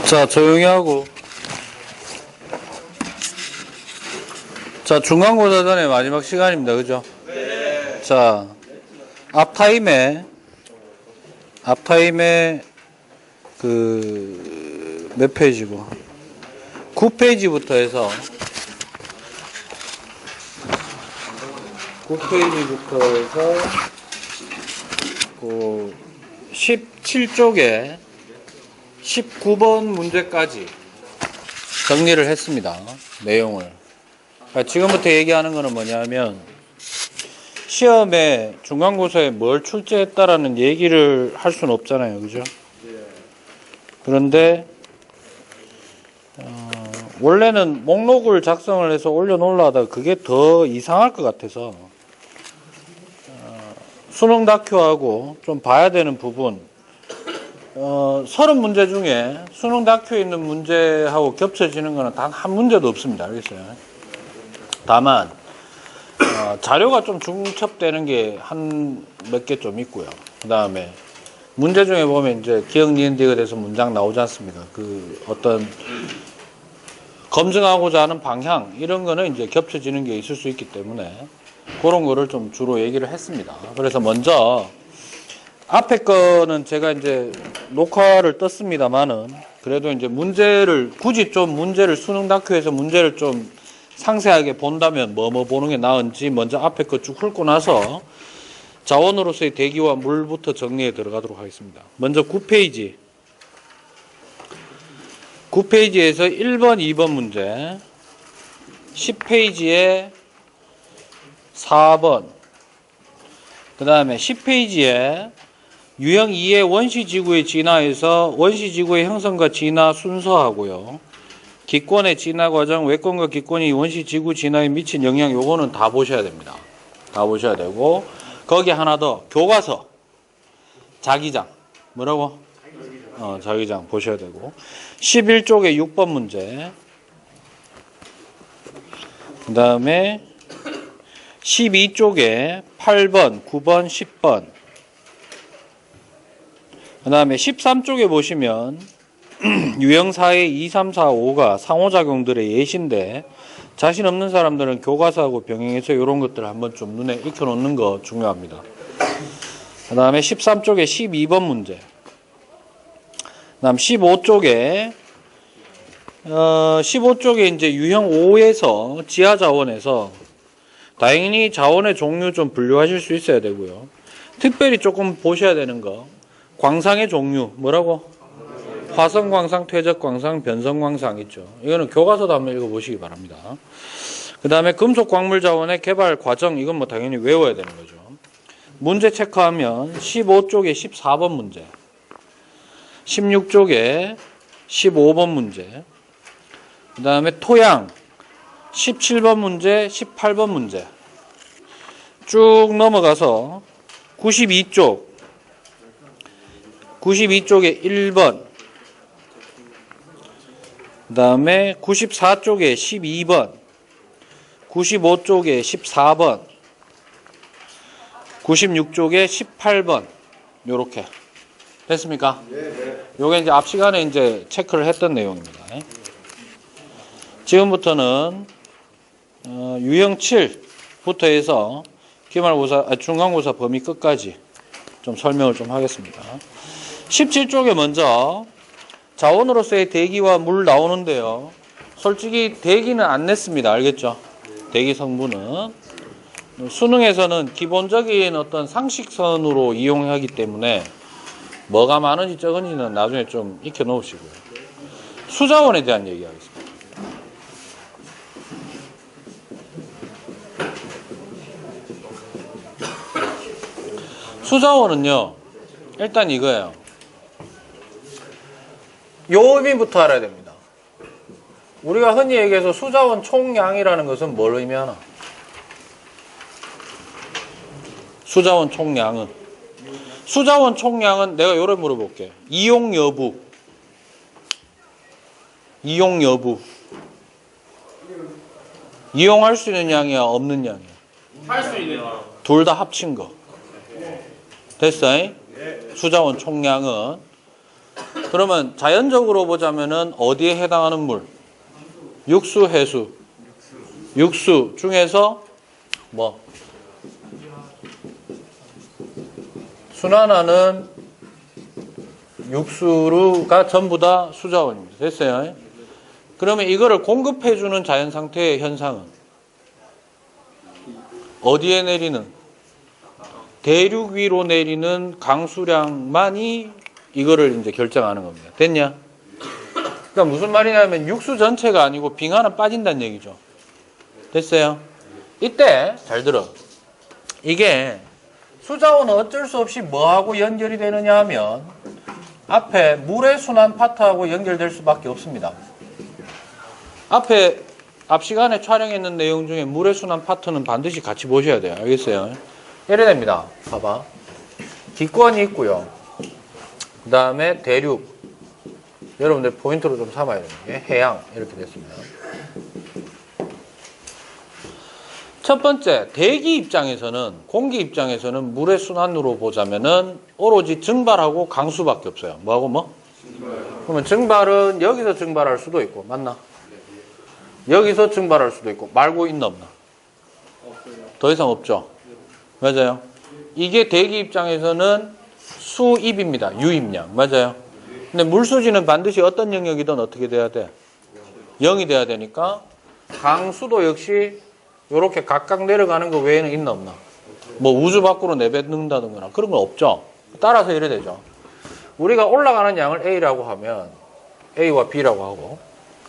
자, 조용히 하고. 자, 중간고사 전에 마지막 시간입니다. 그죠? 네. 자, 앞타임에 몇 페이지고? 9페이지부터 해서 17쪽에 19번 문제까지 정리를 했습니다. 내용을. 그러니까 지금부터 얘기하는 거는 뭐냐면 시험에 중간고사에 뭘 출제했다라는 얘기를 할 수는 없잖아요. 그죠? 그런데 원래는 목록을 작성을 해서 올려놓으려 하다가 그게 더 이상할 것 같아서 수능 다큐하고 좀 봐야 되는 부분 30문제 중에 수능 다큐에 있는 문제하고 겹쳐지는 거는 단 한 문제도 없습니다. 알겠어요? 다만 자료가 좀 중첩되는 게 한 몇 개 좀 있고요. 그 다음에 문제 중에 보면 이제 기억, 니은, 디귿 돼서 문장 나오지 않습니까? 그 어떤 검증하고자 하는 방향 이런 거는 이제 겹쳐지는 게 있을 수 있기 때문에 그런 거를 좀 주로 얘기를 했습니다. 그래서 먼저 앞에 거는 제가 이제 녹화를 떴습니다만은 그래도 이제 문제를 굳이 좀 문제를 수능 다큐에서 문제를 좀 상세하게 본다면 뭐 보는 게 나은지 먼저 앞에 거 쭉 훑고 나서 자원으로서의 대기와 물부터 정리해 들어가도록 하겠습니다. 먼저 9페이지. 9페이지에서 1번, 2번 문제. 10페이지에 4번. 그 다음에 10페이지에 유형 2의 원시지구의 진화에서 원시지구의 형성과 진화 순서하고요. 기권의 진화 과정, 외권과 기권이 원시지구 진화에 미친 영향 요거는 다 보셔야 됩니다. 다 보셔야 되고 거기 하나 더 교과서 자기장 뭐라고? 자기장 보셔야 되고 11쪽에 6번 문제 그 다음에 12쪽에 8번, 9번, 10번 그 다음에 13쪽에 보시면 유형 4의 2, 3, 4, 5가 상호작용들의 예시인데 자신 없는 사람들은 교과서하고 병행해서 이런 것들을 한번 좀 눈에 익혀놓는 거 중요합니다. 그 다음에 13쪽에 12번 문제 그 다음 15쪽에 이제 유형 5에서 지하자원에서 다행히 자원의 종류 좀 분류하실 수 있어야 되고요. 특별히 조금 보셔야 되는 거 광상의 종류 뭐라고? 화성광상, 퇴적광상, 변성광상 있죠. 이거는 교과서도 한번 읽어보시기 바랍니다. 그 다음에 금속광물자원의 개발 과정 이건 뭐 당연히 외워야 되는 거죠. 문제 체크하면 15쪽에 14번 문제 16쪽에 15번 문제 그 다음에 토양 17번 문제 18번 문제 쭉 넘어가서 92쪽에 1번 그 다음에 94쪽에 12번 95쪽에 14번 96쪽에 18번 요렇게 됐습니까? 요게 이제 앞 시간에 이제 체크를 했던 내용입니다. 지금부터는 유형 7부터 해서 중간고사 범위 끝까지 좀 설명을 좀 하겠습니다. 17쪽에 먼저 자원으로서의 대기와 물 나오는데요. 솔직히 대기는 안 냈습니다. 알겠죠? 대기 성분은 수능에서는 기본적인 어떤 상식선으로 이용하기 때문에 뭐가 많은지 적은지는 나중에 좀 익혀 놓으시고요. 수자원에 대한 얘기하겠습니다. 수자원은요, 일단 이거예요. 요 의미부터 알아야 됩니다. 우리가 흔히 얘기해서 수자원 총량이라는 것은 뭘 의미하나? 수자원 총량은 내가 요래 물어볼게. 이용 여부. 이용할 수 있는 양이야, 없는 양이야? 할 수 있는 둘 다 합친 거. 됐어? 수자원 총량은 그러면 자연적으로 보자면은 어디에 해당하는 물? 육수, 해수. 육수 중에서 뭐? 순환하는 육수가 전부 다 수자원입니다. 됐어요? 그러면 이거를 공급해주는 자연 상태의 현상은 어디에 내리는? 대륙 위로 내리는 강수량만이 이거를 이제 결정하는 겁니다. 됐냐? 그러니까 무슨 말이냐면 육수 전체가 아니고 빙하는 빠진다는 얘기죠. 됐어요? 이때 잘 들어. 이게 수자원은 어쩔 수 없이 뭐하고 연결이 되느냐 하면 앞에 물의 순환 파트하고 연결될 수밖에 없습니다. 앞 시간에 촬영했는 내용 중에 물의 순환 파트는 반드시 같이 보셔야 돼요. 알겠어요? 이래 됩니다. 봐봐. 기권이 있고요. 그 다음에 대륙. 여러분들 포인트로 좀 삼아야 돼요. 해양. 이렇게 됐습니다. 첫 번째, 대기 입장에서는, 공기 입장에서는 물의 순환으로 보자면은 오로지 증발하고 강수밖에 없어요. 뭐하고 뭐? 그러면 증발은 여기서 증발할 수도 있고, 맞나? 여기서 증발할 수도 있고, 말고 있나 없나? 더 이상 없죠? 맞아요. 이게 대기 입장에서는 수입입니다. 유입량. 맞아요. 근데 물수지는 반드시 어떤 영역이든 어떻게 돼야 돼? 0이 돼야 되니까 강수도 역시 이렇게 각각 내려가는 거 외에는 있나 없나? 뭐 우주 밖으로 내뱉는다든가 그런 건 없죠. 따라서 이래 되죠. 우리가 올라가는 양을 A라고 하면 A와 B라고 하고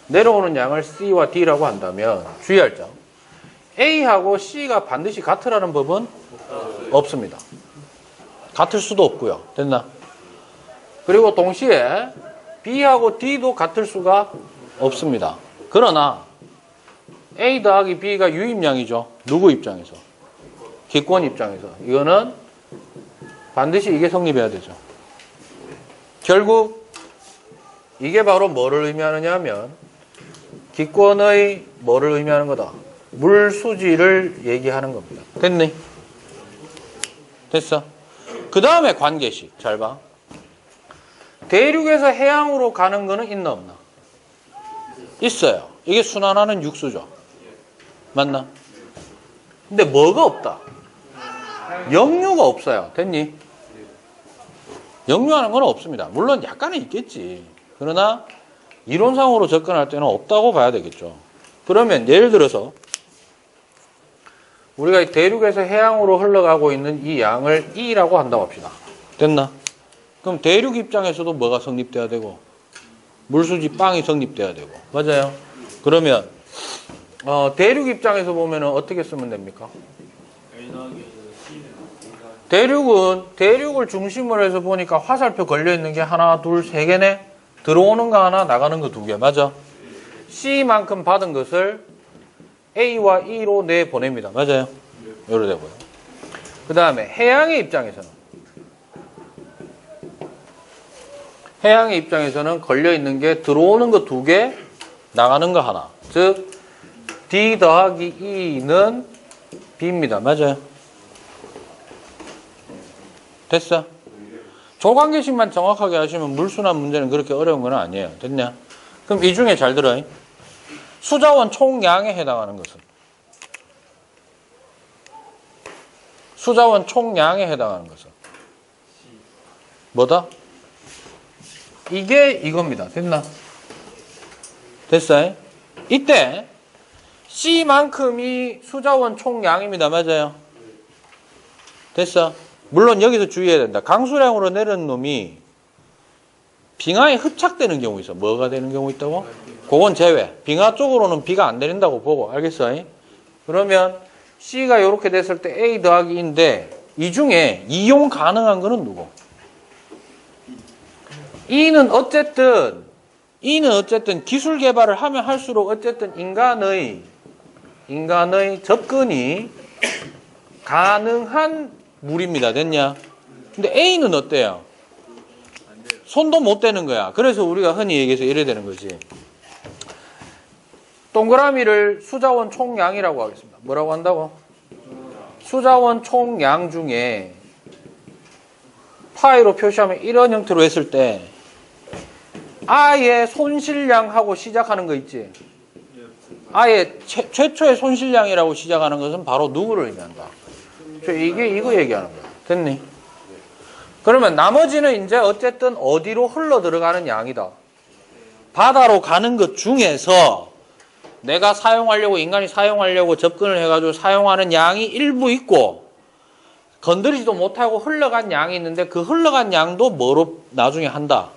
내려오는 양을 C와 D라고 한다면 주의할 점. A하고 C가 반드시 같으라는 법은 없습니다. 같을 수도 없고요. 됐나? 그리고 동시에 B하고 D도 같을 수가 없습니다. 그러나 A 더하기 B가 유입량이죠. 누구 입장에서? 기권 입장에서. 이거는 반드시 이게 성립해야 되죠. 결국 이게 바로 뭐를 의미하느냐 하면 기권의 뭐를 의미하는 거다? 물수지를 얘기하는 겁니다. 됐니? 됐어? 그 다음에 관계식. 잘 봐. 대륙에서 해양으로 가는 거는 있나 없나? 있어요. 이게 순환하는 육수죠. 맞나? 근데 뭐가 없다? 역류가 없어요. 됐니? 역류하는 건 없습니다. 물론 약간은 있겠지. 그러나 이론상으로 접근할 때는 없다고 봐야 되겠죠. 그러면 예를 들어서 우리가 대륙에서 해양으로 흘러가고 있는 이 양을 E라고 한다고 합시다. 됐나? 그럼 대륙 입장에서도 뭐가 성립돼야 되고 물수지 빵이 성립돼야 되고 맞아요? 그러면 대륙 입장에서 보면 어떻게 쓰면 됩니까? 대륙을 중심으로 해서 보니까 화살표 걸려있는 게 하나, 둘, 세 개네? 들어오는 거 하나, 나가는 거 두 개. 맞아? C만큼 받은 것을 A와 E로 내보냅니다. 맞아요? 요래 되고요. 그 다음에 해양의 입장에서는 걸려있는 게 들어오는 거 두 개, 나가는 거 하나. 즉 D 더하기 E는 B입니다. 맞아요? 됐어? 조관계식만 정확하게 하시면 물순환 문제는 그렇게 어려운 건 아니에요. 됐냐? 그럼 이 중에 잘 들어요. 수자원 총량에 해당하는 것은? 수자원 총량에 해당하는 것은? 뭐다? 이게 이겁니다. 됐나? 됐어요? 이때 C만큼이 수자원 총량입니다. 맞아요? 됐어? 물론 여기서 주의해야 된다. 강수량으로 내린 놈이 빙하에 흡착되는 경우 있어. 뭐가 되는 경우 있다고? 그건 제외. 빙하 쪽으로는 비가 안 내린다고 보고. 알겠어? 그러면 C가 이렇게 됐을 때 A 더하기 E인데 이 중에 이용 가능한 거는 누구? E는 어쨌든 기술 개발을 하면 할수록 어쨌든 인간의 접근이 가능한 물입니다. 됐냐? 근데 A는 어때요? 손도 못 대는 거야. 그래서 우리가 흔히 얘기해서 이래 되는 거지. 동그라미를 수자원 총량이라고 하겠습니다. 뭐라고 한다고? 수자원 총량 중에 파이로 표시하면 이런 형태로 했을 때 아예 손실량하고 시작하는 거 있지. 아예 최초의 손실량이라고 시작하는 것은 바로 누구를 의미한다. 이게 이거 얘기하는 거야. 됐니? 그러면 나머지는 이제 어쨌든 어디로 흘러 들어가는 양이다. 바다로 가는 것 중에서 내가 사용하려고, 인간이 사용하려고 접근을 해가지고 사용하는 양이 일부 있고, 건드리지도 못하고 흘러간 양이 있는데 그 흘러간 양도 뭐로 나중에 한다.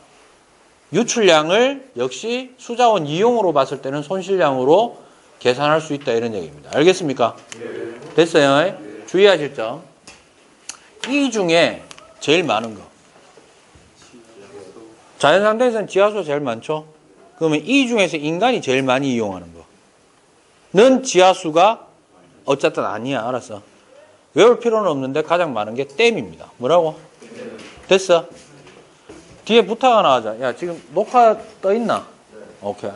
유출량을 역시 수자원 이용으로 봤을 때는 손실량으로 계산할 수 있다, 이런 얘기입니다. 알겠습니까? 됐어요? 주의하실 점. 이 중에 제일 많은 거. 자연상태에서는 지하수가 제일 많죠? 그러면 이 중에서 인간이 제일 많이 이용하는 거는 지하수가 어쨌든 아니야. 알았어. 외울 필요는 없는데 가장 많은 게 댐입니다. 뭐라고? 됐어? 뒤에 부탁 하나 하자. 야, 지금 녹화 떠 있나? 오케이.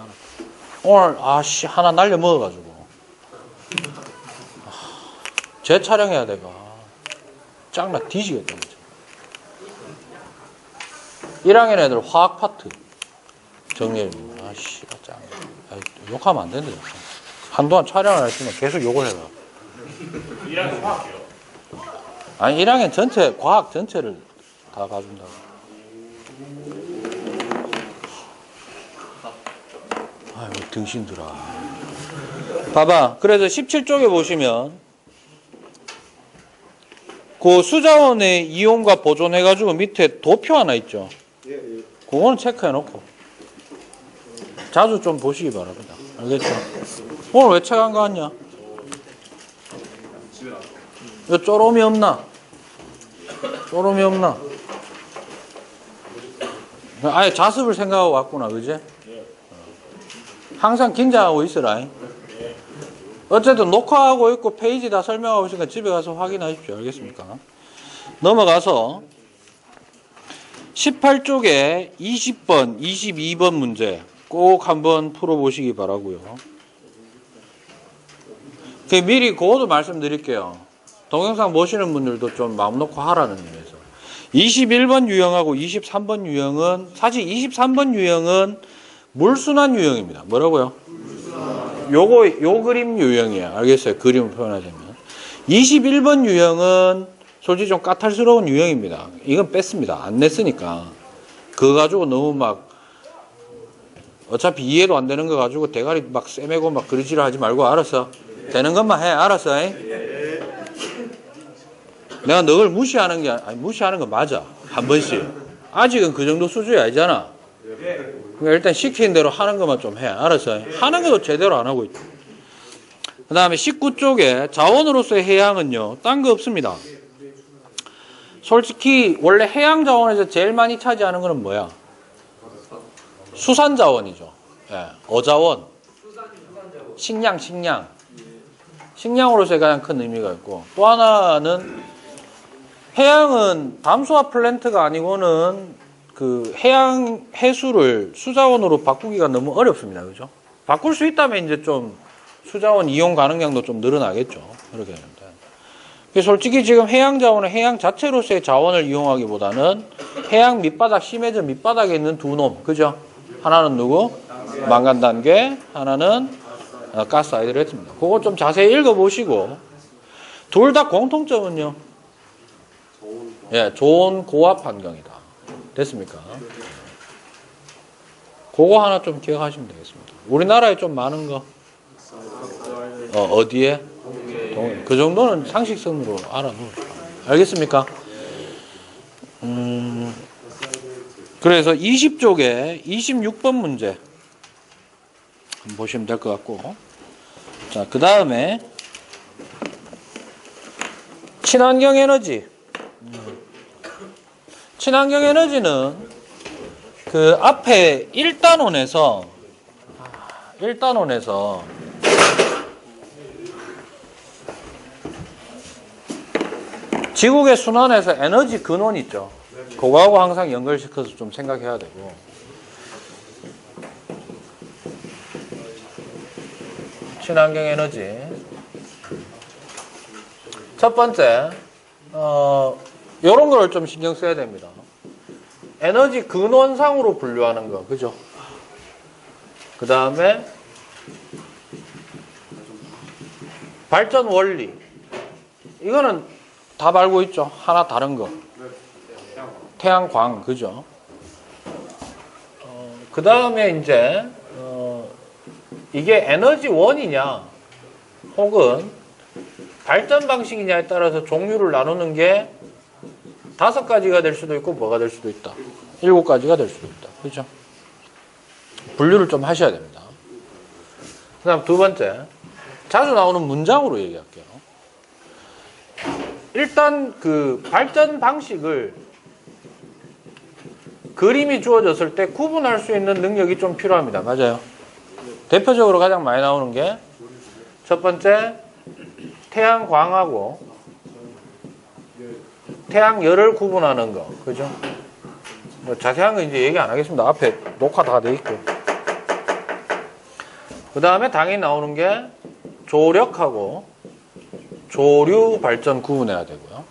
오늘 하나 날려 먹어가지고 재촬영해야 돼가. 짱나 뒤지겠다. 1학년 애들 화학 파트 정리해줍니다. 짱. 욕하면 안 된다. 한동안 촬영을 했으면 계속 욕을 해라. 1학년 화학이요? 아니, 1학년 전체, 과학 전체를 다 봐준다고. 아유, 등신들아. 봐봐. 그래서 17쪽에 보시면, 그 수자원의 이용과 보존해가지고 밑에 도표 하나 있죠. 그거는 체크해놓고. 자주 좀 보시기 바랍니다. 알겠죠? 오늘 왜 책 안 가왔냐? 이거 쪼롬이 없나? 쪼롬이 없나? 아예 자습을 생각하고 왔구나, 그지? 항상 긴장하고 있어라. 어쨌든 녹화하고 있고 페이지 다 설명하고 있으니까 집에 가서 확인하십시오. 알겠습니까? 넘어가서 18쪽에 20번, 22번 문제 꼭 한번 풀어보시기 바라고요. 미리 그것도 말씀드릴게요. 동영상 보시는 분들도 좀 마음 놓고 하라는 의미에서. 21번 유형하고 23번 유형은, 사실 23번 유형은 물순환 유형입니다. 뭐라고요? 요 그림 유형이에요. 알겠어요? 그림을 표현하자면. 21번 유형은 솔직히 좀 까탈스러운 유형입니다. 이건 뺐습니다. 안 냈으니까. 그거 가지고 너무 막, 어차피 이해도 안 되는 거 가지고 대가리 막 쎄매고 막 그러지를 하지 말고, 알았어? 되는 것만 해. 알았어? 내가 널 무시하는 게, 아니, 무시하는 거 맞아. 한 번씩. 아직은 그 정도 수준이 아니잖아. 그러니까 일단 시키는 대로 하는 것만 좀 해. 알았어? 하는 것도 제대로 안 하고 있다. 그 다음에 19쪽에 자원으로서의 해양은요, 딴 거 없습니다. 솔직히 원래 해양 자원에서 제일 많이 차지하는 거는 뭐야? 수산 자원이죠. 예, 어자원. 식량. 식량으로서의 가장 큰 의미가 있고, 또 하나는 해양은 담수화 플랜트가 아니고는 그 해양 해수를 수자원으로 바꾸기가 너무 어렵습니다. 그죠? 바꿀 수 있다면 이제 좀 수자원 이용 가능량도 좀 늘어나겠죠. 그렇게 되는데. 솔직히 지금 해양 자원은 해양 자체로서의 자원을 이용하기보다는 해양 밑바닥, 심해저 밑바닥에 있는 두 놈. 그죠? 하나는 누구? 망간단계, 하나는 가스 하이드레트입니다. 그거 좀 자세히 읽어보시고, 둘 다 공통점은요, 예, 좋은 고압 환경이다. 됐습니까? 그거 하나 좀 기억하시면 되겠습니다. 우리나라에 좀 많은 거, 어디에? 동해. 그 정도는 상식선으로 알아놓으시죠. 알겠습니까? 그래서 20쪽에 26번 문제 한번 보시면 될 것 같고, 자, 그 다음에 친환경 에너지. 친환경 에너지는 그 앞에 1단원에서 지국의 순환에서 에너지 근원 있죠. 그거하고 항상 연결시켜서 좀 생각해야 되고, 친환경 에너지 첫 번째 요런 거를 좀 신경 써야 됩니다. 에너지 근원상으로 분류하는 거, 그죠? 그 다음에 발전 원리. 이거는 답 알고 있죠? 하나 다른 거. 태양광, 그죠? 그 다음에 이제, 이게 에너지 원이냐, 혹은 발전 방식이냐에 따라서 종류를 나누는 게 5가지가 될 수도 있고, 뭐가 될 수도 있다. 7가지가 될 수도 있다. 그죠? 분류를 좀 하셔야 됩니다. 그 다음 두 번째. 자주 나오는 문장으로 얘기할게요. 일단 그 발전 방식을 그림이 주어졌을 때 구분할 수 있는 능력이 좀 필요합니다. 맞아요. 대표적으로 가장 많이 나오는 게 첫 번째, 태양광하고 태양열을 구분하는 거. 그죠? 뭐 자세한 거 이제 얘기 안 하겠습니다. 앞에 녹화 다 돼 있고. 그 다음에 당연히 나오는 게 조력하고 조류 발전 구분해야 되고요.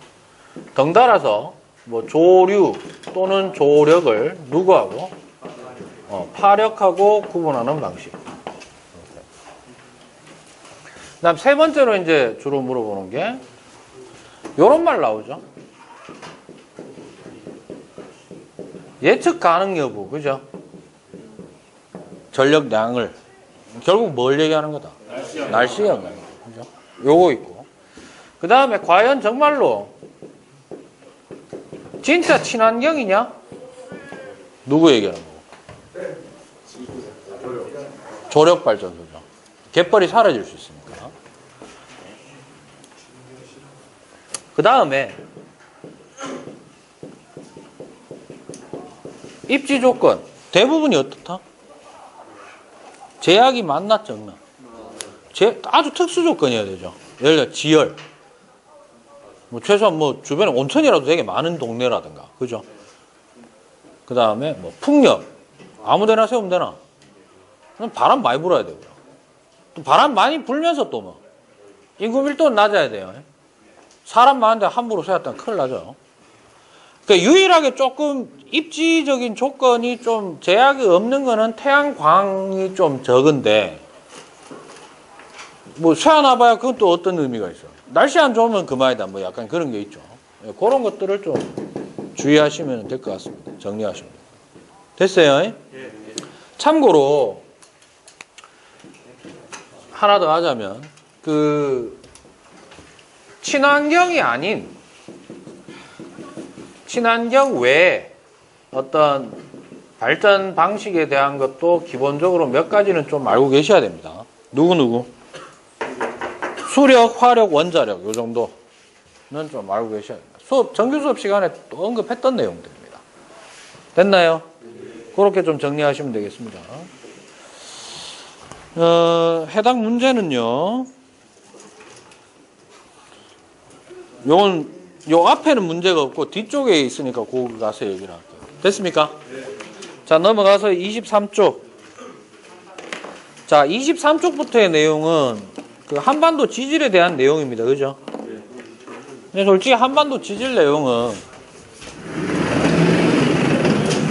덩달아서 뭐 조류 또는 조력을 누구하고 파력하고 구분하는 방식. 그다음 세 번째로 이제 주로 물어보는 게 요런 말 나오죠. 예측 가능 여부, 그죠? 전력량을 결국 뭘 얘기하는 거다? 날씨 영향. 그죠? 요거 있고. 그 다음에 과연 정말로 진짜 친환경이냐? 누구 얘기하는 거고? 조력발전소죠. 갯벌이 사라질 수 있으니까. 그 다음에 입지 조건 대부분이 어떻다? 제약이 많나 적나? 아주 특수 조건이어야 되죠. 예를 들어 지열, 뭐 최소한 뭐 주변에 온천이라도 되게 많은 동네라든가, 그죠? 그 다음에 뭐 풍력, 아무데나 세우면 되나? 바람 많이 불어야 되고요. 또 바람 많이 불면서 또 뭐 인구 밀도는 낮아야 돼요. 사람 많은데 함부로 세웠다면 큰일 나죠. 그러니까 유일하게 조금 입지적인 조건이 좀 제약이 없는 거는 태양광이 좀 적은데, 뭐 세워놔봐야 그건 또 어떤 의미가 있어요. 날씨 안 좋으면 그만이다. 뭐 약간 그런 게 있죠. 그런 것들을 좀 주의하시면 될 것 같습니다. 정리하시면. 됐어요? 참고로 하나 더 하자면 그 친환경이 아닌 친환경 외에 어떤 발전 방식에 대한 것도 기본적으로 몇 가지는 좀 알고 계셔야 됩니다. 누구? 수력, 화력, 원자력 요 정도는 좀 알고 계셔야 됩니다. 정규 수업 시간에 또 언급했던 내용들입니다. 됐나요? 그렇게 좀 정리하시면 되겠습니다. 해당 문제는요. 요 앞에는 문제가 없고 뒤쪽에 있으니까 거기 가서 얘기를 할게요. 됐습니까? 자, 넘어가서 23쪽. 자, 23쪽부터의 내용은 그 한반도 지질에 대한 내용입니다. 그죠? 근데 솔직히 한반도 지질 내용은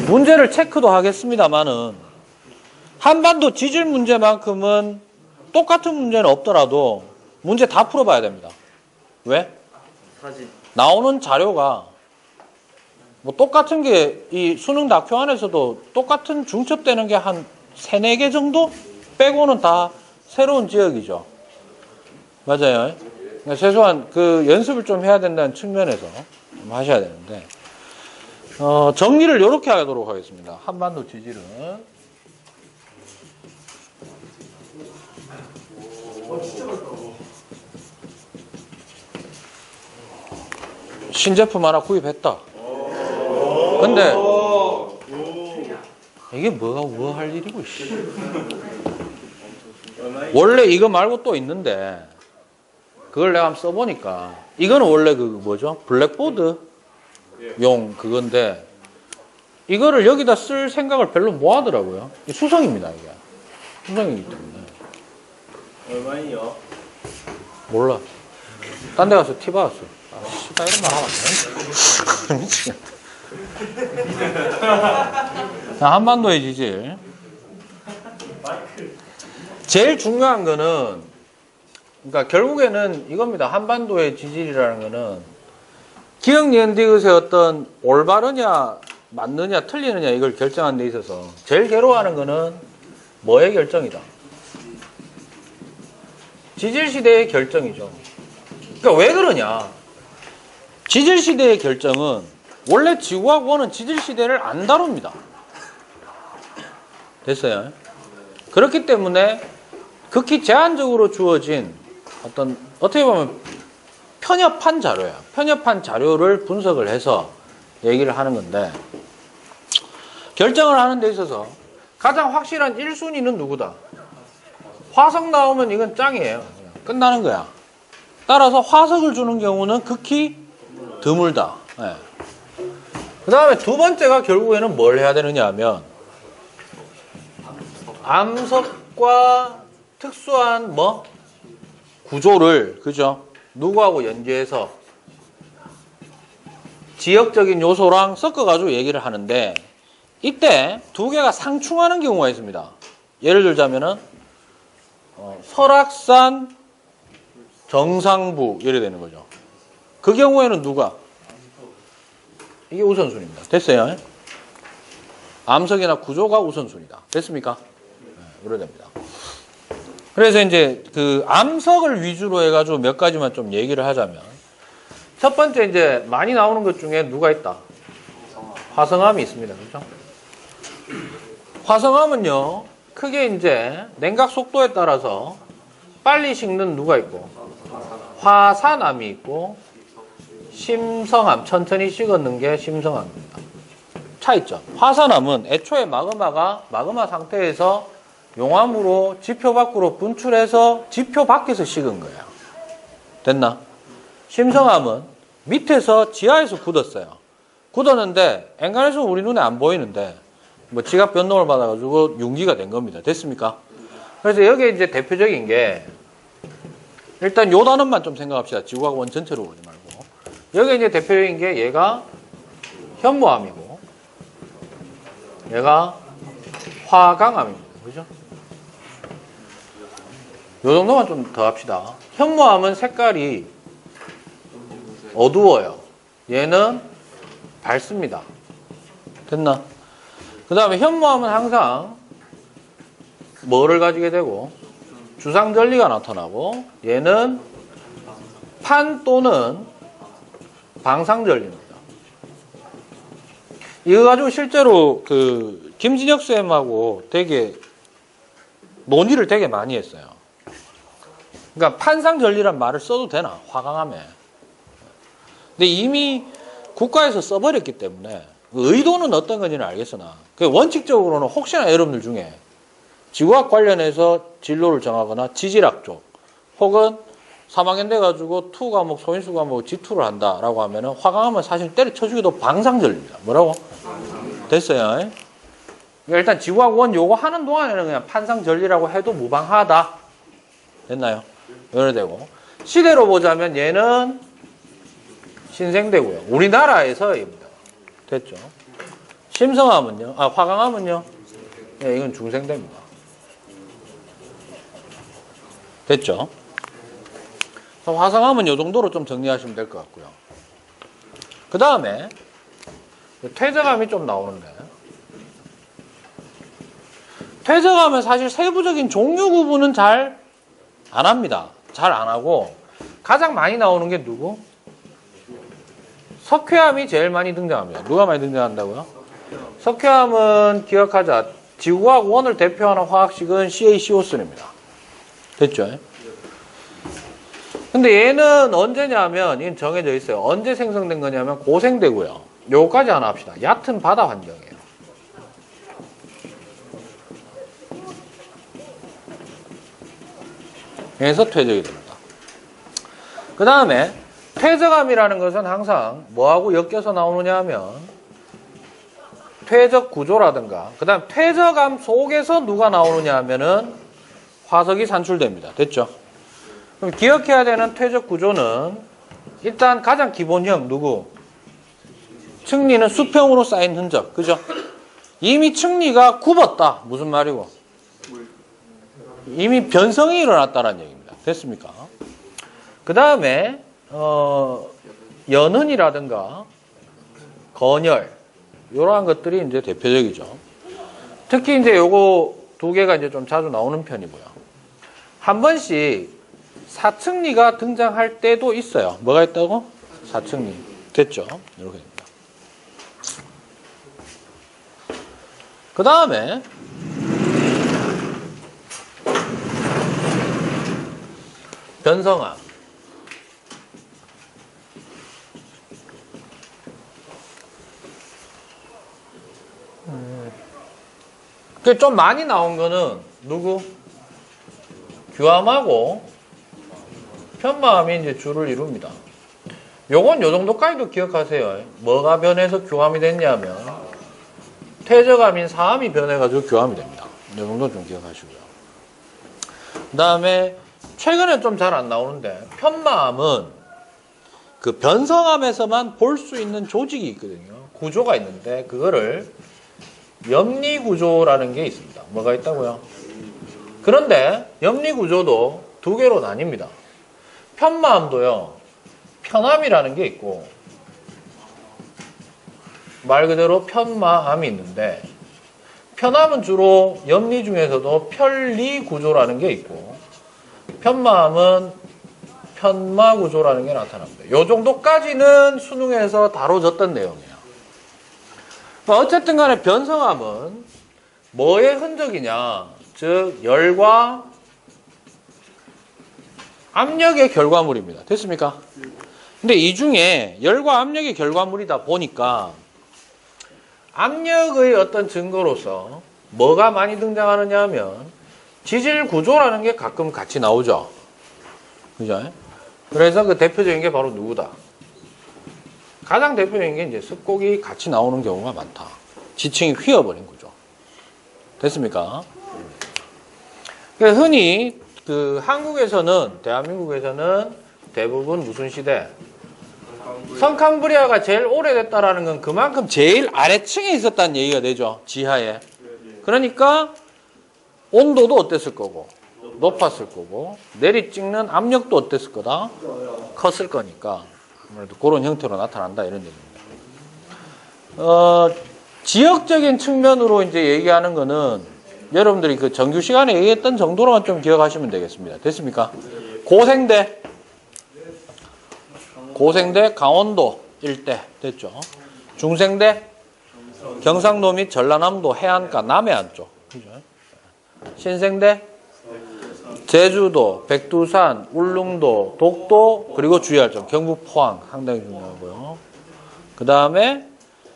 문제를 체크도 하겠습니다만은 한반도 지질 문제만큼은 똑같은 문제는 없더라도 문제 다 풀어봐야 됩니다. 왜? 나오는 자료가 뭐 똑같은 게 이 수능 다큐 안에서도 똑같은 중첩되는 게 한 3, 4개 정도 빼고는 다 새로운 지역이죠. 맞아요. 그러니까 최소한 그 연습을 좀 해야 된다는 측면에서 좀 하셔야 되는데, 정리를 이렇게 하도록 하겠습니다. 한반도 지질은 신제품 하나 구입했다. 근데 이게 뭐가 할 일이고, 원래 이거 말고 또 있는데 그걸 내가 한번 써보니까 이거는 원래 그 뭐죠? 블랙보드 용 그건데 이거를 여기다 쓸 생각을 별로 못 하더라고요. 수성입니다, 이게. 수성이기 때문에. 얼마예요? 몰라. 딴 데 가서 티 받았어. 나 이런 말 하면 안 돼. 미치겠다. 자, 한반도의 지질. 제일 중요한 거는, 그러니까 결국에는 이겁니다. 한반도의 지질이라는 거는 기억 니은 디귿의 어떤 올바르냐 맞느냐 틀리느냐 이걸 결정하는 데 있어서 제일 괴로워하는 거는 뭐의 결정이다? 지질시대의 결정이죠. 그러니까 왜 그러냐? 지질시대의 결정은 원래 지구하고는 지질시대를 안 다룹니다. 됐어요? 그렇기 때문에 극히 제한적으로 주어진 어떤 어떻게 보면 편협한 자료야. 편협한 자료를 분석을 해서 얘기를 하는 건데 결정을 하는 데 있어서 가장 확실한 1순위는 누구다? 화석 나오면 이건 짱이에요. 끝나는 거야. 따라서 화석을 주는 경우는 극히 드물다. 네. 그 다음에 두 번째가 결국에는 뭘 해야 되느냐 하면 암석과 특수한 뭐 구조를 그죠? 누구하고 연계해서 지역적인 요소랑 섞어가지고 얘기를 하는데 이때 두 개가 상충하는 경우가 있습니다. 예를 들자면은 설악산 정상부 이래 되는 거죠. 그 경우에는 누가? 이게 우선순위입니다. 됐어요? 암석이나 구조가 우선순위다. 됐습니까? 네, 이래 됩니다. 그래서 이제 그 암석을 위주로 해가지고 몇 가지만 좀 얘기를 하자면 첫 번째 이제 많이 나오는 것 중에 누가 있다? 화성암이 있습니다. 그렇죠? 화성암은요 크게 이제 냉각 속도에 따라서 빨리 식는 누가 있고 화산암이 있고 심성암 천천히 식었는 게 심성암입니다. 차이점. 화산암은 애초에 마그마 상태에서 용암으로 지표 밖으로 분출해서 지표 밖에서 식은 거예요. 됐나? 심성암은 밑에서 지하에서 굳었어요. 굳었는데 엔간해서 우리 눈에 안 보이는데 뭐 지각 변동을 받아가지고 융기가 된 겁니다. 됐습니까? 그래서 여기에 이제 대표적인 게 일단 요 단원만 좀 생각합시다. 지구과학 원 전체로 보지 말고. 여기 이제 대표적인 게 얘가 현무암이고 얘가 화강암입니다. 그죠? 요 정도만 좀 더 합시다. 현무암은 색깔이 어두워요. 얘는 밝습니다. 됐나? 그 다음에 현무암은 항상 뭐를 가지게 되고 주상절리가 나타나고 얘는 판 또는 방상절리입니다. 이거 가지고 실제로 그 김진혁 쌤하고 되게 논의를 되게 많이 했어요. 그러니까 판상절리란 말을 써도 되나? 화강암에. 근데 이미 국가에서 써버렸기 때문에 의도는 어떤 건지는 알겠으나 원칙적으로는 혹시나 여러분들 중에 지구학 관련해서 진로를 정하거나 지질학 쪽 혹은 3학년 돼가지고 2 과목 소인수 과목 G2를 한다라고 하면은 화강암은 사실 때려쳐주기도 방상절리입니다. 뭐라고? 됐어요? 일단 지구학 원 요거 하는 동안에는 그냥 판상절리라고 해도 무방하다. 됐나요? 이래 되고 시대로 보자면 얘는 신생대고요. 우리나라에서입니다. 됐죠? 심성암은요? 화강암은요? 네, 이건 중생대입니다. 됐죠? 화성암은 이 정도로 좀 정리하시면 될 것 같고요. 그 다음에 퇴적암이 좀 나오는데 퇴적암은 사실 세부적인 종류 구분은 잘 안 합니다. 잘 안 하고 가장 많이 나오는 게 누구? 석회암이 제일 많이 등장합니다. 누가 많이 등장한다고요? 석회암은 기억하자. 지구과학 원을 대표하는 화학식은 CaCO3입니다. 됐죠? 근데 얘는 언제냐면 얘는 정해져 있어요. 언제 생성된 거냐면 고생되고요. 요거까지 하나 합시다. 얕은 바다 환경이에요. 그래서 퇴적이 됩니다. 그 다음에 퇴적암이라는 것은 항상 뭐하고 엮여서 나오느냐 하면 퇴적 구조라든가 그 다음 퇴적암 속에서 누가 나오느냐 하면은 화석이 산출됩니다. 됐죠? 그럼 기억해야 되는 퇴적 구조는 일단 가장 기본형 누구? 층리는 수평으로 쌓인 흔적. 그죠? 이미 층리가 굽었다. 무슨 말이고? 이미 변성이 일어났다는 얘기입니다. 됐습니까? 그 다음에 연흔이라든가 건열 이러한 것들이 이제 대표적이죠. 특히 이제 요거 두 개가 이제 좀 자주 나오는 편이고요. 한 번씩 사층리가 등장할 때도 있어요. 뭐가 있다고? 사층리. 됐죠? 이렇게 됩니다. 그 다음에 변성암. 좀 많이 나온 거는 누구? 규암하고 편마암이 이제 주를 이룹니다. 요건 요 정도까지도 기억하세요. 뭐가 변해서 규암이 됐냐면 퇴적암인 사암이 변해가지고 규암이 됩니다. 요 정도 좀 기억하시고요. 그 다음에 최근에 좀 잘 안 나오는데 편마암은 그 변성암에서만 볼 수 있는 조직이 있거든요. 구조가 있는데 그거를 염리구조라는 게 있습니다. 뭐가 있다고요? 그런데 염리구조도 두 개로 나뉩니다. 편마암도요. 편암이라는 게 있고 말 그대로 편마암이 있는데 편암은 주로 염리 중에서도 편리구조라는 게 있고 편마암은 편마구조라는 게 나타납니다. 이 정도까지는 수능에서 다뤄졌던 내용이에요. 어쨌든 간에 변성암은 뭐의 흔적이냐? 즉 열과 압력의 결과물입니다. 됐습니까? 근데 이 중에 열과 압력의 결과물이다 보니까 압력의 어떤 증거로서 뭐가 많이 등장하느냐 하면 지질 구조라는 게 가끔 같이 나오죠. 그죠? 그래서 그 대표적인 게 바로 누구다? 가장 대표적인 게 이제 습곡이 같이 나오는 경우가 많다. 지층이 휘어버린 구조. 됐습니까? 그래서 흔히 그 한국에서는, 대한민국에서는 대부분 무슨 시대? 성캄브리아가 제일 오래됐다라는 건 그만큼 제일 아래층에 있었다는 얘기가 되죠. 지하에. 그러니까 온도도 어땠을 거고, 높았을 거고, 내리 찍는 압력도 어땠을 거다? 컸을 거니까. 아무래도 그런 형태로 나타난다 이런 얘기입니다. 지역적인 측면으로 이제 얘기하는 거는 여러분들이 그 정규 시간에 얘기했던 정도로만 좀 기억하시면 되겠습니다. 됐습니까? 고생대 강원도 일대 됐죠. 중생대 경상도 및 전라남도 해안가 남해안 쪽. 그죠? 신생대 제주도, 백두산, 울릉도, 독도, 그리고 주의할 점, 경북 포항 상당히 중요하고요. 그 다음에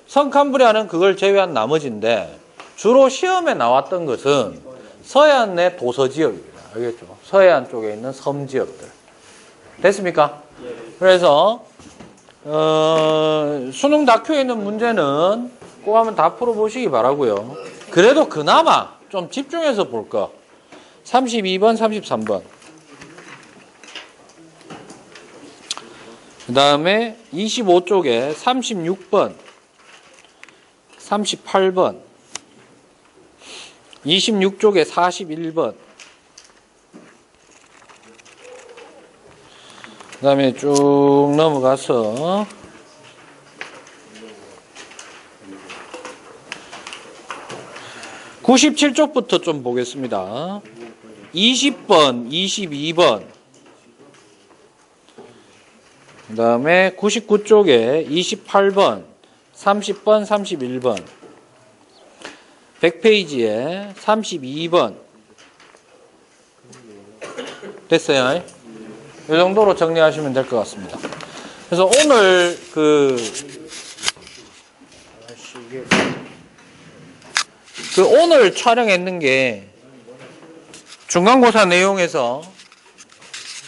성캄브리아는 그걸 제외한 나머지인데 주로 시험에 나왔던 것은 서해안 내 도서 지역입니다. 알겠죠? 서해안 쪽에 있는 섬 지역들. 됐습니까? 그래서 수능 다큐에 있는 문제는 꼭 한번 다 풀어보시기 바라고요. 그래도 그나마 좀 집중해서 볼 거. 32번, 33번. 그 다음에 25쪽에 36번, 38번, 26쪽에 41번. 그 다음에 쭉 넘어가서 97쪽부터 좀 보겠습니다. 20번, 22번. 그 다음에 99쪽에 28번, 30번, 31번. 100페이지에 32번. 됐어요? 이 정도로 정리하시면 될 것 같습니다. 그래서 오늘 오늘 촬영했는 게 중간고사 내용에서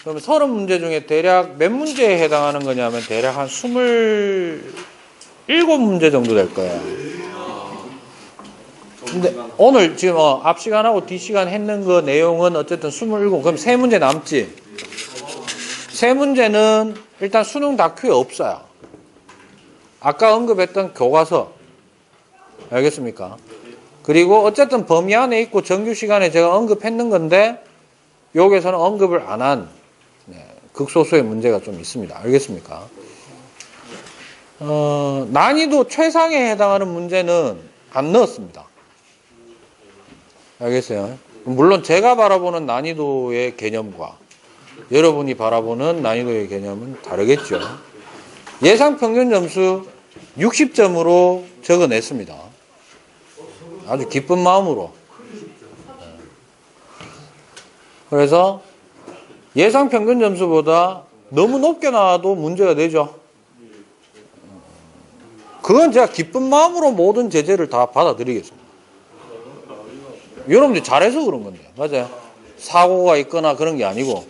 그럼 30문제 중에 대략 몇 문제에 해당하는 거냐면 대략 한 27문제 정도 될 거예요. 근데 오늘 지금 앞 시간하고 뒷 시간 했는 거 내용은 어쨌든 27, 그럼 3문제 남지? 3문제는 일단 수능 다큐에 없어요. 아까 언급했던 교과서. 알겠습니까? 그리고 어쨌든 범위 안에 있고 정규 시간에 제가 언급했는 건데 여기에서는 언급을 안 한 극소수의 문제가 좀 있습니다. 알겠습니까? 난이도 최상에 해당하는 문제는 안 넣었습니다. 알겠어요? 물론 제가 바라보는 난이도의 개념과 여러분이 바라보는 난이도의 개념은 다르겠죠. 예상 평균 점수 60점으로 적어냈습니다. 아주 기쁜 마음으로. 그래서 예상 평균 점수보다 너무 높게 나와도 문제가 되죠. 그건 제가 기쁜 마음으로 모든 제재를 다 받아들이겠습니다. 여러분들이 잘해서 그런 건데, 맞아요. 사고가 있거나 그런 게 아니고,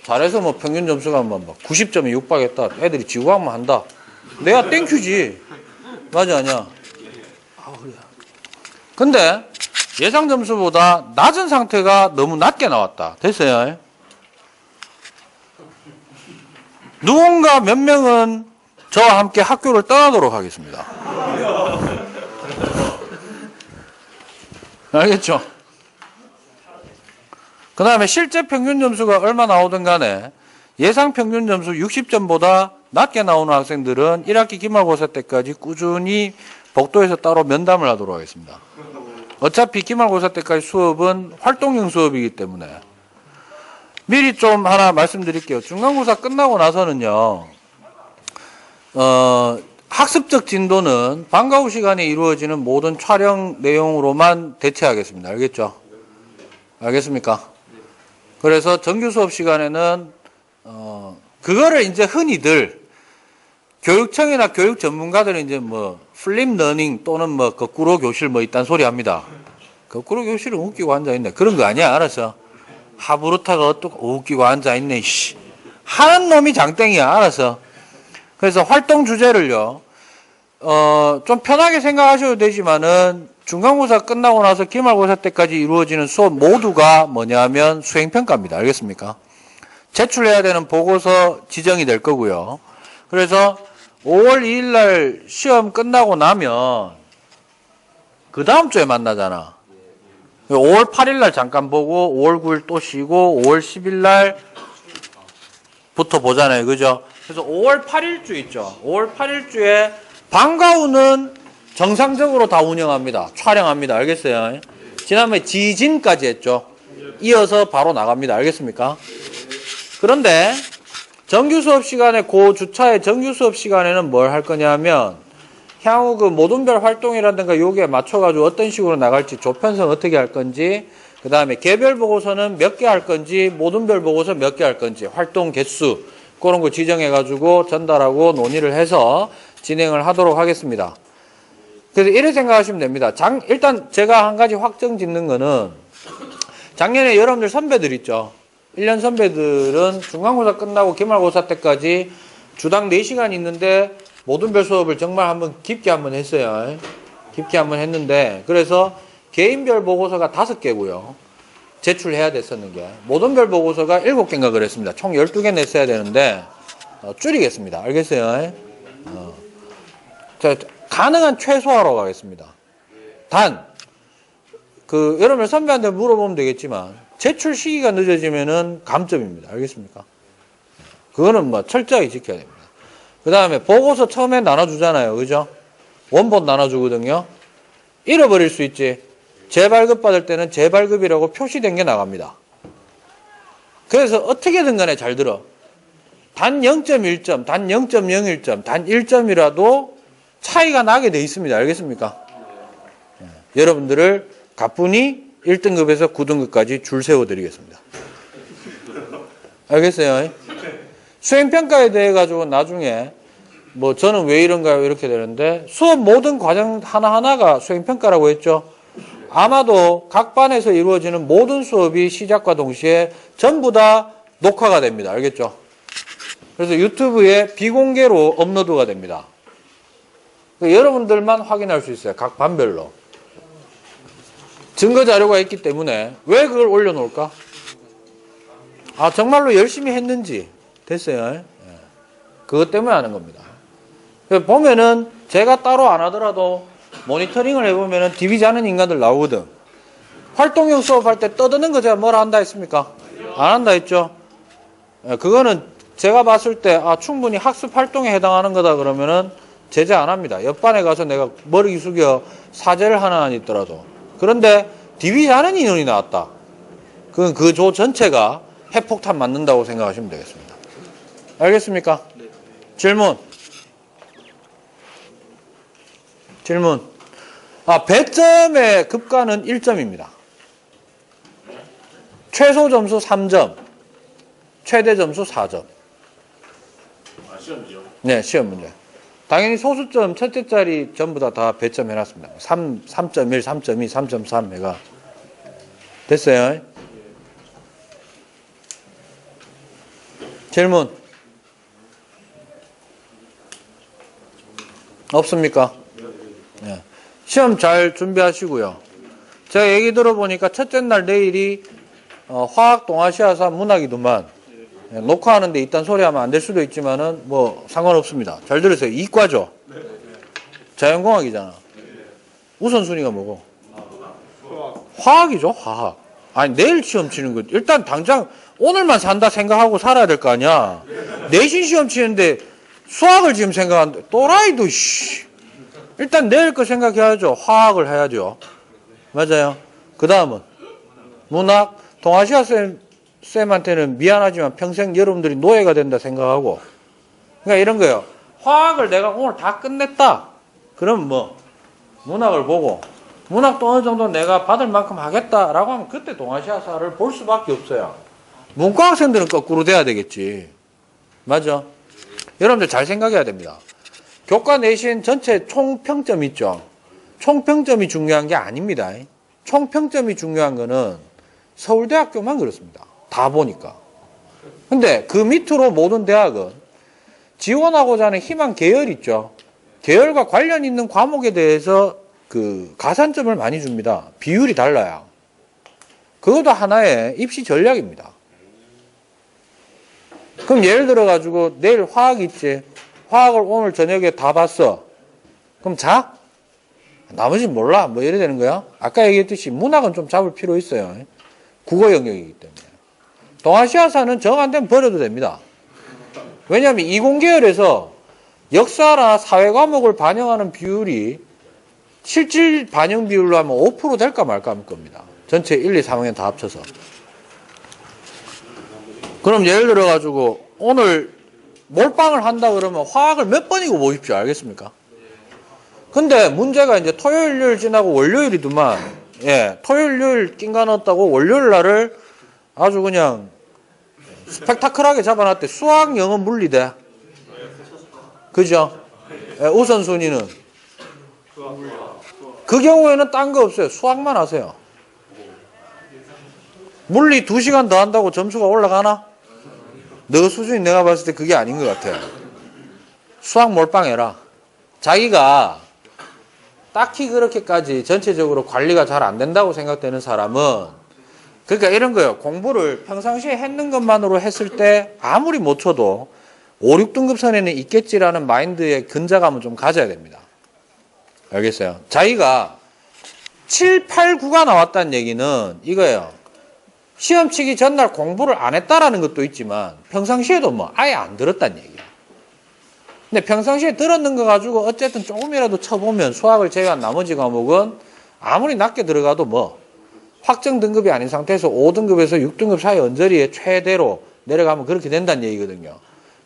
잘해서 뭐 평균 점수가 뭐 90점에 육박했다. 애들이 지구과학만 한다. 내가 땡큐지. 맞아, 아니야. 그래. 근데 예상 점수보다 낮은 상태가 너무 낮게 나왔다. 됐어요? 누군가 몇 명은 저와 함께 학교를 떠나도록 하겠습니다. 알겠죠? 그 다음에 실제 평균 점수가 얼마 나오든 간에 예상 평균 점수 60점보다 낮게 나오는 학생들은 1학기 기말고사 때까지 꾸준히 복도에서 따로 면담을 하도록 하겠습니다. 어차피 기말고사 때까지 수업은 활동형 수업이기 때문에 미리 좀 하나 말씀드릴게요. 중간고사 끝나고 나서는요, 학습적 진도는 방과 후 시간에 이루어지는 모든 촬영 내용으로만 대체하겠습니다. 알겠죠? 알겠습니까? 그래서 정규 수업 시간에는 그거를 이제 흔히들 교육청이나 교육 전문가들은 이제 뭐 플립 러닝 또는 뭐 거꾸로 교실 뭐 있다는 소리 합니다. 거꾸로 교실은 웃기고 앉아 있네. 그런 거 아니야, 알았어? 하부르타가 어떻게 웃기고 앉아 있네. 씨. 하는 놈이 장땡이야, 알았어? 그래서 활동 주제를요, 좀 편하게 생각하셔도 되지만은 중간고사 끝나고 나서 기말고사 때까지 이루어지는 수업 모두가 뭐냐면 수행평가입니다. 알겠습니까? 제출해야 되는 보고서 지정이 될 거고요. 그래서 5월 2일 날 시험 끝나고 나면 그 다음 주에 만나잖아. 5월 8일 날 잠깐 보고 5월 9일 또 쉬고 5월 10일 날부터 보잖아요. 그죠? 그래서 5월 8일 주 있죠. 5월 8일 주에 방과 후는 정상적으로 다 운영합니다. 촬영합니다. 알겠어요? 지난번에 지진까지 했죠. 이어서 바로 나갑니다. 알겠습니까? 그런데 정규 수업 시간에 그 주차의 정규 수업 시간에는 뭘 할 거냐면 향후 그 모든별 활동이라든가 여기에 맞춰가지고 어떤 식으로 나갈지 조편성 어떻게 할 건지 그 다음에 개별 보고서는 몇 개 할 건지 모든별 보고서 몇 개 할 건지 활동 개수 그런 거 지정해가지고 전달하고 논의를 해서 진행을 하도록 하겠습니다. 그래서 이렇게 생각하시면 됩니다. 일단 제가 한 가지 확정 짓는 거는 작년에 여러분들 선배들 있죠. 1년 선배들은 중간고사 끝나고 기말고사 때까지 주당 4시간 있는데 모든별 수업을 정말 한번 깊게 한번 했어요. 깊게 한번 했는데 그래서 개인별 보고서가 5개고요. 제출해야 됐었는 게 모든별 보고서가 7개인가 그랬습니다. 총 12개 냈어야 되는데 줄이겠습니다. 알겠어요? 자, 가능한 최소화로 가겠습니다. 단, 여러분들 선배한테 물어보면 되겠지만, 제출 시기가 늦어지면은 감점입니다. 알겠습니까? 그거는 뭐 철저하게 지켜야 됩니다. 그 다음에 보고서 처음에 나눠주잖아요. 그죠? 원본 나눠주거든요. 잃어버릴 수 있지. 재발급 받을 때는 재발급이라고 표시된 게 나갑니다. 그래서 어떻게든 간에 잘 들어. 단 0.1점, 단 0.01점, 단 1점이라도 차이가 나게 돼 있습니다. 알겠습니까? 여러분들을 가뿐히 1등급에서 9등급까지 줄 세워드리겠습니다. 알겠어요? 수행평가에 대해 가지고 나중에 뭐 저는 왜 이런가요? 이렇게 되는데 수업 모든 과정 하나하나가 수행평가라고 했죠. 아마도 각 반에서 이루어지는 모든 수업이 시작과 동시에 전부 다 녹화가 됩니다. 알겠죠? 그래서 유튜브에 비공개로 업로드가 됩니다. 여러분들만 확인할 수 있어요. 각 반별로. 증거 자료가 있기 때문에 왜 그걸 올려놓을까? 아 정말로 열심히 했는지 됐어요. 그것 때문에 하는 겁니다. 보면은 제가 따로 안 하더라도 모니터링을 해보면은 디비지 않은 인간들 나오거든. 활동형 수업할 때 떠드는 거 제가 뭐라 한다 했습니까? 안 한다 했죠? 예, 그거는 제가 봤을 때 충분히 학습 활동에 해당하는 거다 그러면은 제재 안 합니다. 옆반에 가서 내가 머리 숙여 사죄를 하나 안 있더라도. 그런데 디비지 않은 인원이 나왔다. 그건 그 조 전체가 핵폭탄 맞는다고 생각하시면 되겠습니다. 알겠습니까? 질문. 배점의 급가는 1점입니다. 최소 점수 3점, 최대 점수 4점. 시험이요? 네, 시험 문제. 당연히 소수점 첫째 자리 전부 다 배점 해놨습니다. 3.1, 3.2, 3.3 해가. 됐어요? 질문. 없습니까? 네. 시험 잘 준비하시고요. 제가 얘기 들어보니까 첫째 날 내일이 화학 동아시아사 문학이더만 녹화하는데 이딴 소리 하면 안 될 수도 있지만은 뭐 상관없습니다. 잘 들으세요. 이과죠. 자연공학이잖아. 우선순위가 뭐고? 화학이죠. 화학. 아니 내일 시험 치는 거 일단 당장 오늘만 산다 생각하고 살아야 될 거 아니야. 내신 시험 치는데 수학을 지금 생각하는데 또라이도 씨. 일단 내일 거 생각해야죠. 화학을 해야죠. 맞아요. 그 다음은 문학. 동아시아 쌤한테는 미안하지만 평생 여러분들이 노예가 된다 생각하고. 그러니까 이런 거예요. 화학을 내가 오늘 다 끝냈다. 그럼 뭐 문학을 보고 문학도 어느 정도 내가 받을 만큼 하겠다라고 하면 그때 동아시아사를 볼 수밖에 없어요. 문과 학생들은 거꾸로 돼야 되겠지. 맞아? 여러분들 잘 생각해야 됩니다. 교과 내신 전체 총평점 있죠? 총평점이 중요한 게 아닙니다. 총평점이 중요한 거는 서울대학교만 그렇습니다. 다 보니까. 근데 그 밑으로 모든 대학은 지원하고자 하는 희망 계열 있죠? 계열과 관련 있는 과목에 대해서 그 가산점을 많이 줍니다. 비율이 달라요. 그것도 하나의 입시 전략입니다. 그럼 예를 들어가지고 내일 화학 있지? 화학을 오늘 저녁에 다 봤어. 그럼 자? 나머지는 몰라. 뭐 이래 되는 거야? 아까 얘기했듯이 문학은 좀 잡을 필요 있어요. 국어 영역이기 때문에. 동아시아사는 정 안 되면 버려도 됩니다. 왜냐하면 이공계열에서 역사나 사회 과목을 반영하는 비율이 실질 반영 비율로 하면 5% 될까 말까 할 겁니다. 전체 1, 2, 3학년 다 합쳐서. 그럼 예를 들어가지고 오늘 몰빵을 한다 그러면 화학을 몇 번이고 보십시오. 알겠습니까? 근데 문제가 이제 토요일, 일요일 지나고 월요일이더만, 토요일, 일요일 낀가 넣었다고 월요일 날을 아주 그냥 스펙타클하게 잡아놨대. 수학, 영어, 물리대. 그죠? 우선순위는. 그 경우에는 딴 거 없어요. 수학만 하세요. 물리 2시간 더 한다고 점수가 올라가나? 너 수준이 내가 봤을 때 그게 아닌 것 같아요. 수학 몰빵해라. 자기가 딱히 그렇게까지 전체적으로 관리가 잘 안 된다고 생각되는 사람은 그러니까 이런 거예요. 공부를 평상시에 했는 것만으로 했을 때 아무리 못 쳐도 5, 6등급 선에는 있겠지라는 마인드의 근자감은 좀 가져야 됩니다. 알겠어요? 자기가 7, 8, 9가 나왔다는 얘기는 이거예요. 시험 치기 전날 공부를 안 했다라는 것도 있지만 평상시에도 뭐 아예 안 들었다는 얘기야. 근데 평상시에 들었는 거 가지고 어쨌든 조금이라도 쳐보면 수학을 제외한 나머지 과목은 아무리 낮게 들어가도 뭐 확정 등급이 아닌 상태에서 5등급에서 6등급 사이 언저리에 최대로 내려가면 그렇게 된다는 얘기거든요.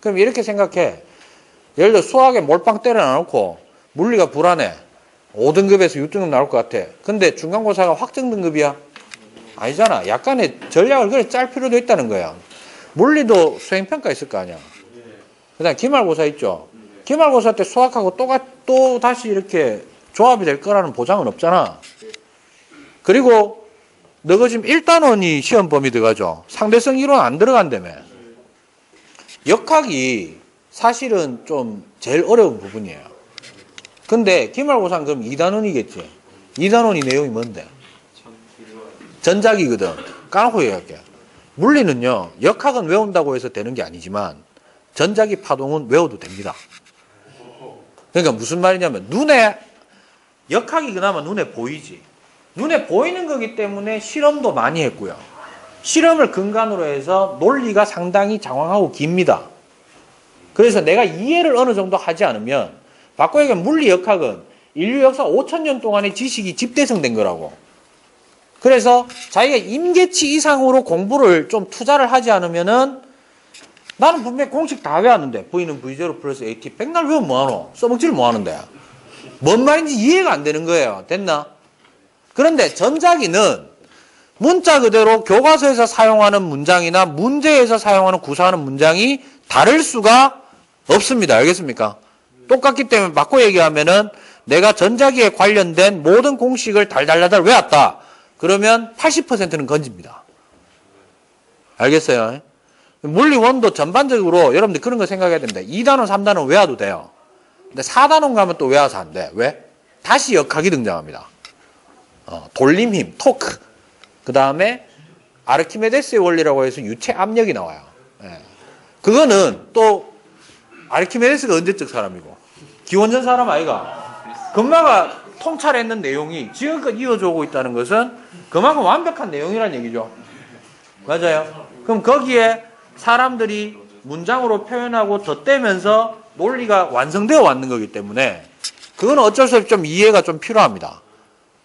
그럼 이렇게 생각해. 예를 들어 수학에 몰빵 때려놔놓고 물리가 불안해. 5등급에서 6등급 나올 것 같아. 근데 중간고사가 확정 등급이야? 아니잖아. 약간의 전략을 그래 짤 필요도 있다는 거야. 물리도 수행평가 있을 거 아니야. 그 다음에 기말고사 있죠. 기말고사 때 수학하고 또 다시 이렇게 조합이 될 거라는 보장은 없잖아. 그리고 너가 지금 1단원이 시험 범위 들어가죠. 상대성 이론 안 들어간다며. 역학이 사실은 좀 제일 어려운 부분이에요. 근데 기말고사는 그럼 2단원이겠지. 2단원이 내용이 뭔데? 전작이거든. 까놓고 얘기할게. 물리는요. 역학은 외운다고 해서 되는 게 아니지만 전작이 파동은 외워도 됩니다. 그러니까 무슨 말이냐면 눈에 역학이 그나마 눈에 보이지. 눈에 보이는 거기 때문에 실험도 많이 했고요. 실험을 근간으로 해서 논리가 상당히 장황하고 깁니다. 그래서 내가 이해를 어느 정도 하지 않으면 바꿔 얘기하면 물리 역학은 인류 역사 5,000년 동안의 지식이 집대성된 거라고. 그래서 자기가 임계치 이상으로 공부를 좀 투자를 하지 않으면은 나는 분명히 공식 다 외웠는데 V는 V0 플러스 AT 백날 외우면 뭐하노? 써먹지를 뭐하는데. 뭔 말인지 이해가 안 되는 거예요. 됐나? 그런데 전자기는 문자 그대로 교과서에서 사용하는 문장이나 문제에서 사용하는 구사하는 문장이 다를 수가 없습니다. 알겠습니까? 똑같기 때문에 바꿔 얘기하면은 내가 전자기에 관련된 모든 공식을 달달달달 외웠다. 그러면 80%는 건집니다. 알겠어요? 물리원도 전반적으로 여러분들 그런 거 생각해야 됩니다. 2단원, 3단원 외워도 돼요. 근데 4단원 가면 또 외워서 안 돼. 왜? 다시 역학이 등장합니다. 돌림힘, 토크. 그 다음에 아르키메데스의 원리라고 해서 유체 압력이 나와요. 예. 그거는 또 아르키메데스가 언제적 사람이고 기원전 사람 아이가 금마가 통찰했는 내용이 지금껏 이어져 오고 있다는 것은 그만큼 완벽한 내용이라는 얘기죠. 맞아요. 그럼 거기에 사람들이 문장으로 표현하고 덧대면서 논리가 완성되어 왔는 거기 때문에 그건 어쩔 수 없이 좀 이해가 좀 필요합니다.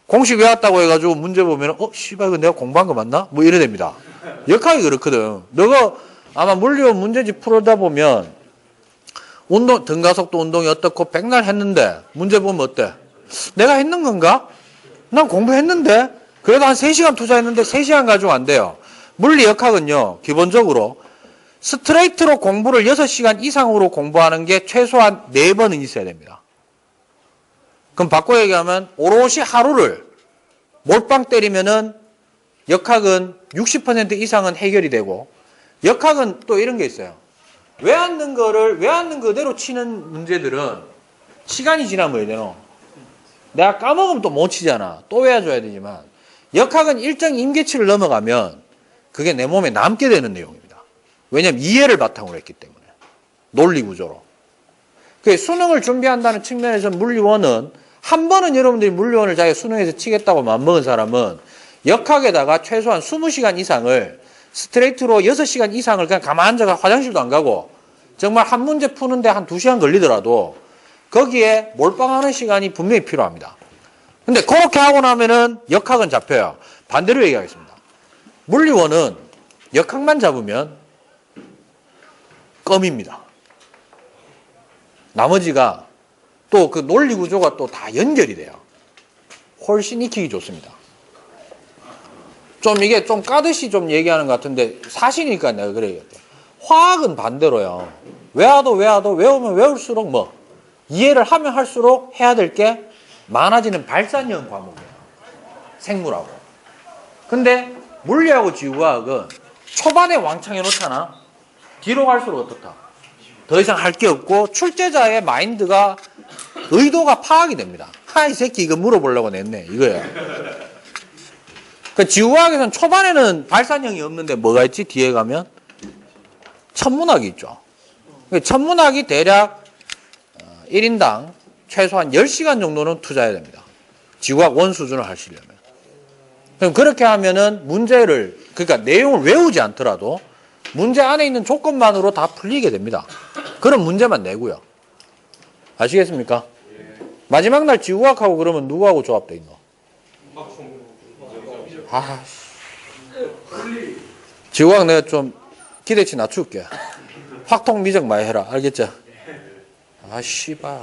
공식 외웠다고 해가지고 문제 보면 씨발 이거 내가 공부한 거 맞나? 뭐 이래 됩니다. 역학이 그렇거든. 너가 아마 물리원 문제집 풀다 보면 운동 등가속도 운동이 어떻고 백날 했는데 문제 보면 어때? 내가 했는 건가? 난 공부했는데 그래도 한 3시간 투자했는데 3시간 가지고 안 돼요. 물리 역학은요 기본적으로 스트레이트로 공부를 6시간 이상으로 공부하는 게 최소한 4번은 있어야 됩니다. 그럼 바꿔 얘기하면 오롯이 하루를 몰빵 때리면은 역학은 60% 이상은 해결이 되고 역학은 또 이런 게 있어요. 외웠는 거를 외웠는 그대로 치는 문제들은 시간이 지나면 왜 되노? 내가 까먹으면 또 못 치잖아. 또 외워줘야 되지만 역학은 일정 임계치를 넘어가면 그게 내 몸에 남게 되는 내용입니다. 왜냐하면 이해를 바탕으로 했기 때문에. 논리 구조로. 수능을 준비한다는 측면에서 물리원은 한 번은 여러분들이 물리원을 자기가 수능에서 치겠다고 마음먹은 사람은 역학에다가 최소한 20시간 이상을 스트레이트로 6시간 이상을 그냥 가만 앉아가 화장실도 안 가고 정말 한 문제 푸는데 한 2시간 걸리더라도 거기에 몰빵하는 시간이 분명히 필요합니다. 근데 그렇게 하고 나면은 역학은 잡혀요. 반대로 얘기하겠습니다. 물리원은 역학만 잡으면 껌입니다. 나머지가 또 그 논리 구조가 또 다 연결이 돼요. 훨씬 익히기 좋습니다. 좀 이게 좀 까듯이 좀 얘기하는 것 같은데 사실이니까 내가 그래 얘기할게요. 화학은 반대로요. 외우면 외울수록 뭐 이해를 하면 할수록 해야 될 게 많아지는 발산형 과목이에요. 생물하고. 근데 물리하고 지구과학은 초반에 왕창 해놓잖아. 뒤로 갈수록 어떻다? 더 이상 할 게 없고 출제자의 마인드가 의도가 파악이 됩니다. 이 새끼 이거 물어보려고 냈네. 이거예요. 그 지구과학에서는 초반에는 발산형이 없는데 뭐가 있지? 뒤에 가면 천문학이 있죠. 천문학이 대략 1인당 최소한 10시간 정도는 투자해야 됩니다. 지구과학 원 수준을 하시려면. 그럼 그렇게 하면은 문제를, 그러니까 내용을 외우지 않더라도 문제 안에 있는 조건만으로 다 풀리게 됩니다. 그런 문제만 내고요. 아시겠습니까? 마지막 날 지구과학하고 그러면 누구하고 조합돼 있노? 지구과학 내가 좀 기대치 낮출게. 확통 미적 많이 해라. 알겠죠? 씨발.